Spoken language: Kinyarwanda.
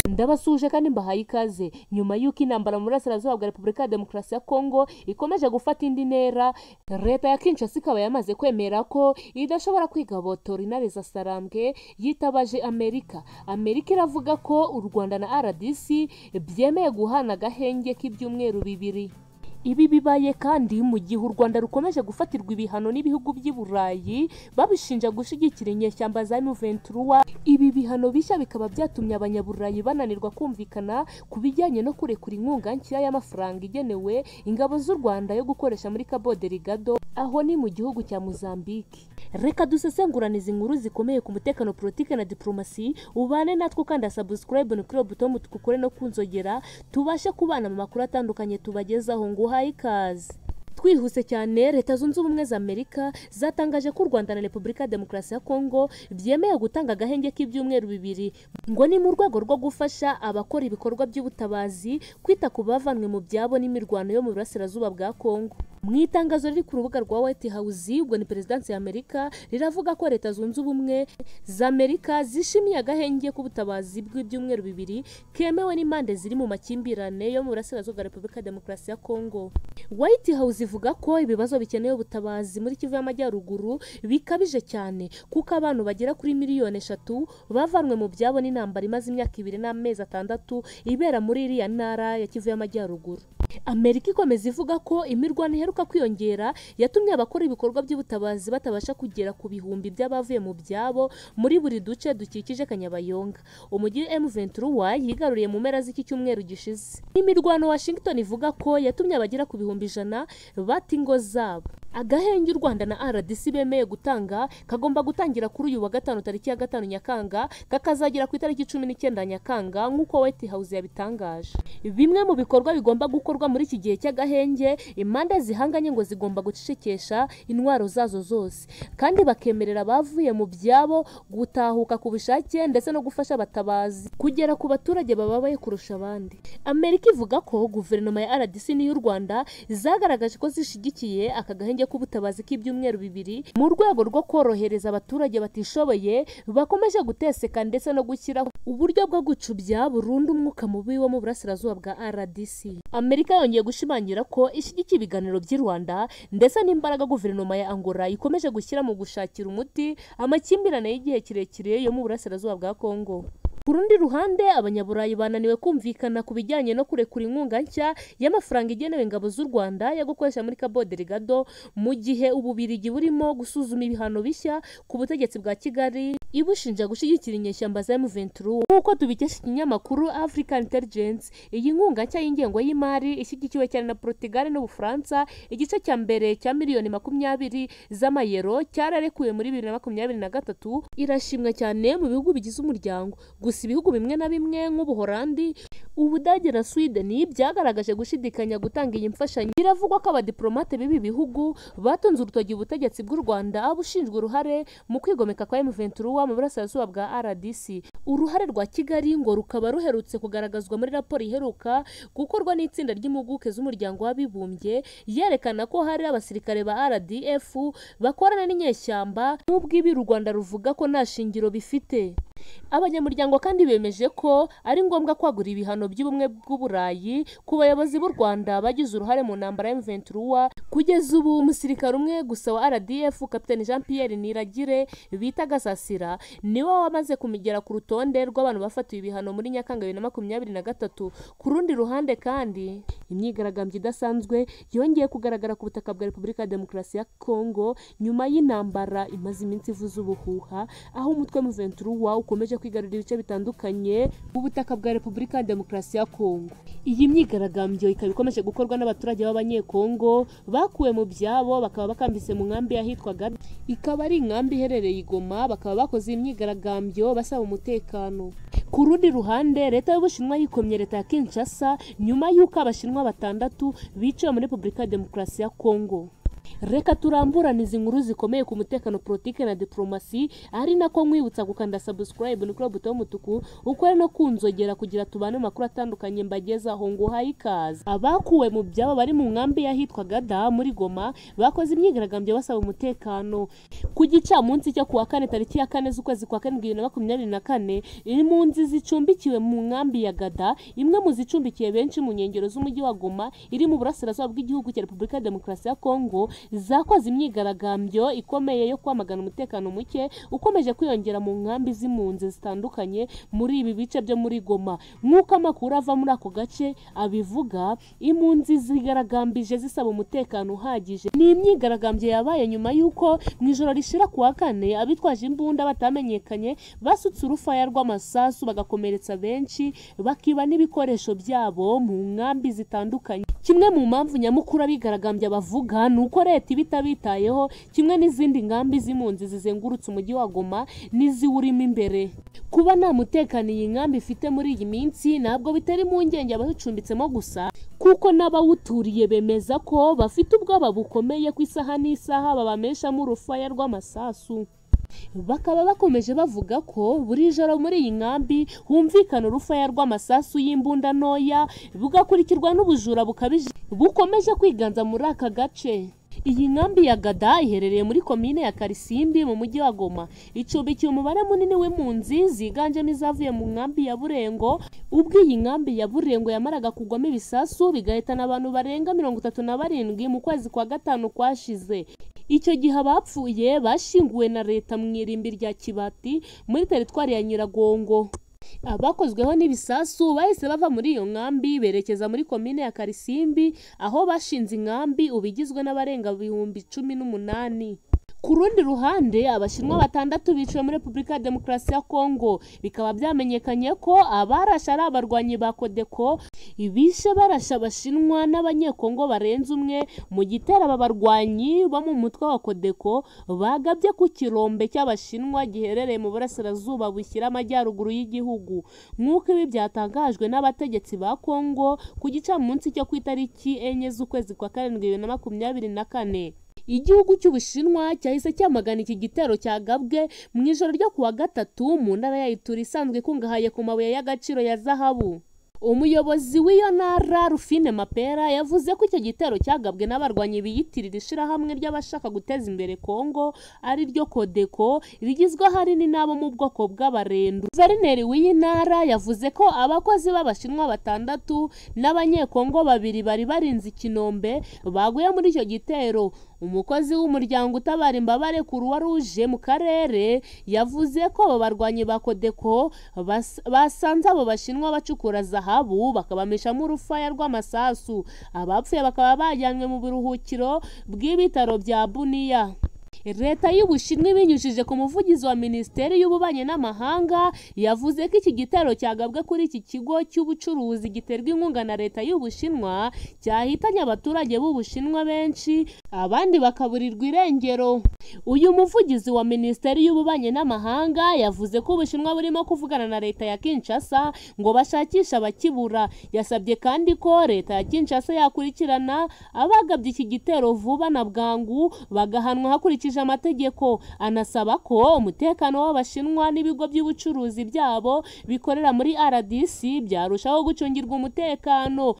Ndabasuje kandi mbahaye ikaze nyuma y'uko intambara mu burasirazuba bwa Repubulika ya Demokarasi ya Kongo ikomeje gufata indi ntera. Leta ya Kinshasa ikaba yamaze kwemera ko idashobora kwigabotora intare za Sarambwe yitabaje Amerika. Amerika iravuga ko u Rwanda na RDC byemeye guhana agahenge k'ibyumweru 2. Ibi bibaye kandi mu gihe u Rwanda rukomeje gufatirwa ibihano n'ibihugu by'i Burayi babishinja gushigikira inyeshyamba za M23. Ibi bihano bishya bikaba byatumye abanyaburayi bananirwa kumvikana ku bijyanye no kurekura inkunga nshya y'amafaranga igenewe ingabo z'u Rwanda yo gukoresha muri Cabo Delgado, aho ni mu gihugu cya Mozambique. Reka dusesengurane izi nkuru zikomeye ku mutekano, politike na diplomasi. Ubane natwe kandi subscribe no kuri buto mutukukore no kunzogera tubashe kubana mu makuru atandukanye tubagezaho. Nguhaye ikaze. Twihuse cyane, Leta Zunze Ubumwe za Amerika zatangaje ko u Rwanda na Repubulika ya Demokarasi ya Kongo byemeye gutanga agahenge k'ibyumweru 2 ngo ni mu rwego rwo gufasha abakora ibikorwa by'ubutabazi kwita ku bavanwe mu byabo n'imirwano yo mu burasirazuba bwa Kongo. Mu itangazo riri ku rubuga rwa White House, ubwo ni Perezidansi ya Amerika, riravuga ko Leta Zunze Ubumwe za Amerika zishimiye agahenge k'ubutabazi bw'ibyumweru 2 kemewe n'impande ziri mu makimbirane yo mu burasirazuba bwa Repubulika ya Demokarasi ya Kongo. White House ivuga ko ibibazo bikeneye ubutabazi muri Kivu y'Amajyaruguru bikabije cyane kuko abantu bagera kuri miliyoni 3 bavanwe mu byabo n'intambara imaze imyaka 2 n'amezi 6 ibera muri iriya ntara ya Kivu y'Amajyaruguru. Amerika ikomeza ivuga ko imirwano iheruka kwiyongera yatumye abakora ibikorwa by'ubutabazi batabasha kugera ku bihumbi by'abavuye mu byabo muri buri duce dukikije Kanyabayonga, umujyi M23 yigaruriye mu mpera z'iki cyumweru gishize. Imirwano Washington ivuga ko yatumye abagera ku bihumbi 100 bata ingo zabo. Agahenge u Rwanda na RDC bemeye gutanga kagomba gutangira kuri uyu wa gatanu tariki ya 5 Nyakanga, kakazagera ku itariki 19 Nyakanga nk'uko White House yabitangaje. Bimwe mu bikorwa bigomba gukorwa muri iki gihe cy'agahenge, impande zihanganye ngo zigomba gucecekesha intwaro zazo zose kandi bakemerera abavuye mu byabo gutahuka ku bushake ndetse no gufasha abatabazi kugera ku baturage bababaye kurusha abandi. Amerika ivuga ko guverinoma ya RDC n'iy'u Rwanda zagaragaje ko zishigikiye aka gahenge k'ubutabazi k'ibyumweru 2 mu rwego rwo korohereza abaturage batishoboye bakomeje guteseka ndetse no gushyira uburyo bwo gucubya burundu umwuka mubi wo mu burasirazuba bwa RDC. Amerika yongeye gushimangira ko ishyigikiye ibiganiro by'i Rwanda ndetse n'imbaraga guverinoma ya Angola ikomeje gushyira mu gushakira umuti amakimbirane y'igihe kirekire yo mu burasirazuba bwa Kongo. Ku rundi ruhande, abanyaburayi bananiwe kumvikana ku bijyanye no kurekura inkunga nshya y'amafaranga igenewe ingabo z'u Rwanda yo gukoresha muri Cabo Delgado, mu gihe Ububiligi burimo gusuzuma ibihano bishya ku butegetsi bwa Kigali ibushinja gushyigikira inyeshyamba za M23. Nk'uko tubikesha ikinyamakuru African Intelligence, iyi nkunga nshya y'ingengo y'imari ishyigikiwe cyane na Portugal n'Ubufaransa, igice cya mbere cya miliyoni 20 z'amayero cyararekuwe muri 2023, irashimwa cyane mu bihugu bigize umuryango. Ibihugu bimwe na bimwe nk'Ubuholandi, Ubudage na Sweden byagaragaje gushidikanya gutanga iyi mfashanyo. Biravugwa ko abadiplomate b'ibi bihugu batunze urutoki ubutegetsi bw'u Rwanda bushinjwa uruhare mu kwigomeka kwa M23 mu burasirazuba bwa RDC. Uruhare rwa Kigali ngo rukaba ruherutse kugaragazwa muri raporo iheruka gukorwa n'itsinda ry'impuguke z'umuryango w'abibumbye, yerekana ko hari abasirikare ba RDF bakorana n'inyeshyamba n'ubwo ibi u Rwanda ruvuga ko nta shingiro bifite. Abanyamuryango kandi bemeje ko ari ngombwa kwagura ibihano by'ubumwe bw'Uburayi ku bayobozi b'u Rwanda bagize uruhare mu ntambara ya M23. Kugeza ubu umusirikare umwe gusa wa RDF, Kapiteni Jean Pierre Niragire bita Gasasira, niwe wamaze kumigera ku rutonde rw'abantu bafatiwe ibihano muri Nyakanga 2023. Ku rundi ruhande kandi, imyigaragambyo idasanzwe yongeye kugaragara ku butaka bwa Repubulika ya Demokarasi ya Kongo nyuma y'intambara imaze iminsi ivuza ubuhuha, aho umutwe M23 ukomeje kwigarurira ibice bitandukanye mu butaka bwa Repubulika ya Demokarasi ya Kongo. Iyi myigaragambyo ikaba ikomeje gukorwa n'abaturage b'Abanyekongo bakuwe mu byabo, bakaba bakambise mu nkambi yahitwaga, ikaba ari inkambi iherereye i Goma. Bakaba bakoze imyigaragambyo basaba umutekano. Ku rundi ruhande, leta y'Ubushinwa yikomye leta ya Kinshasa nyuma y'uko Abashinwa 6 biciwe muri Repubulika ya Demokarasi ya Kongo. Reka turamburane izi nkuru zikomeye ku mutekano, politike na diplomasi, ari nako nkwibutsa gukanda subscribe kuri buto y'umutuku, ukore no kunzogera kugira tubane makuru atandukanye mbagezaho. Nguhaye ikaze. Abakuwe mu byabo bari mu nkambi yahitwa Gada muri Goma bakoze imyigaragambyo basaba umutekano. Ku gicamunsi cyo kuwa kane tariki ya 4 z'ukwezi kwa 2024, impunzi zicumbikiwe mu nkambi ya Gada, imwe mu zicumbikiye benshi mu nkengero z'umujyi wa Goma iri mu burasirazuba bw'igihugu cya Repubulika ya Demokarasi ya Kongo, zakoze imyigaragambyo ikomeye yo kwamagana umutekano muke ukomeje kwiyongera mu nkambi z'impunzi zitandukanye muri ibi bice byo muri Goma. Nk'uko amakuru ava muri ako gace abivuga, impunzi zigaragambije zisaba umutekano uhagije. Ni imyigaragambyo yabaye nyuma y'uko mu ijoro rishira kuwa kane abitwaje imbunda batamenyekanye basutse urufaya rw'amasasu bagakomeretsa benshi, bakiba n'ibikoresho byabo mu nkambi zitandukanye. Kimwe mu mpamvu nyamukuru abigaragambya bavuga ni uko leta ibitabitayeho, kimwe n'izindi nkambi z'impunzi zizengurutse umujyi wa Goma n'iziwurimo imbere. Kuba nta mutekano iyi nkambi ifite muri iyi minsi ntabwo bitari impungenge abayicumbitsemo gusa, kuko n'abawuturiye bemeza ko bafite ubwoba bukomeye ku isaha n'isaha babameshamo urufaya rw'amasasu. Bakaba bakomeje bavuga ko buri joro muri iyi nkambi humvikana urufaya rw'amasasu y'imbunda ntoya, bugakurikirwa n'ubujura bukabije bukomeje kwiganza muri aka gace. Iyi nkambi ya Gada iherereye muri komine ya Karisimbi mu mujyi wa Goma, icumbikiye umubare munini w'impunzi ziganjemo izavuye mu nkambi ya Burengo. Ubwo iyi nkambi ya Burengo yamaraga kugwamo ibisasu bigahitana abantu barenga 37 mu kwezi kwa gatanu kwashize. Icyo gihe abapfuye bashinguwe na leta mu irimbi rya Kibati muri teritwari ya Nyiragongo. Abakozweho n'ibisasu bahise bava muri iyo nkambi berekeza muri komine ya Karisimbi, aho bashinze inkambi ubigizwe n'abarenga 18,000. Ku rundi ruhande, abashinwa 6 biciwe muri Repubulika ya Demokarasi ya Kongo. Bikaba byamenyekanye ko abarashe ari abarwanyi ba Kodeko bishe barasha abashinwa n'abanyekongo barenze umwe mu gitero aba barwanyi bo mu mutwe wa Kodeko bagabye ku kirombe cy'abashinwa giherereye mu burasirazuba bushyira amajyaruguru y'igihugu. Nk'uko ibi byatangajwe n'abategetsi ba Kongo ku gicamunsi cyo ku itariki 4 z'ukwezi kwa 2024. Igihugu cy'Ubushinwa cyahise cyamagana iki gitero cyagabwe mu ijoro ryo kuwa gatatu mu ntara ya Ituri isanzwe ikungahaye ku mabuye y'agaciro ya zahabu. Umuyobozi w'iyo ntara Rufine Mapera yavuze ko icyo gitero cyagabwe n'abarwanyi biyitirira ishirahamwe ry'abashaka guteza imbere Kongo ari ryo Kodeko, rigizwe ahanini n'abo mu bwoko bw'abarendu. Guverineri w'iyi ntara yavuze ko abakozi b'abashinwa 6 n'abanyekongo 2 bari barinze ikinombe baguye muri icyo gitero. Umukozi w'umuryango utabara imbabare Croix Rouge mu karere yavuze ko abo barwanyi ba Kodeko basanze abo bashinwa bacukura zahabu bakabameshamo urufaya rw'amasasu. Abapfuye bakaba bajyanywe mu biruhukiro bw'ibitaro bya Bunia. Leta y'Ubushinwa ibinyujije ku muvugizi wa Minisiteri y'Ububanyi n'Amahanga yavuze ko iki gitero cyagabwe kuri iki kigo cy'ubucuruzi giterwa inkunga na Leta y'Ubushinwa cyahitanye abaturage b'Ubushinwa benshi, abandi bakaburirwa irengero. Uyu muvugizi wa Minisiteri y'Ububanyi n'Amahanga yavuze ko Ubushinwa burimo kuvugana na Leta ya Kinshasa ngo bashakisha abakibura. Yasabye kandi ko Leta ya Kinshasa yakurikirana abagabye iki gitero vuba na bwangu bagahanwa hakurikije amategeko. Anasaba ko umutekano w'Abashinwa n'ibigo by'ubucuruzi byabo bikorera muri RDC byarushaho gucungirwa umutekano.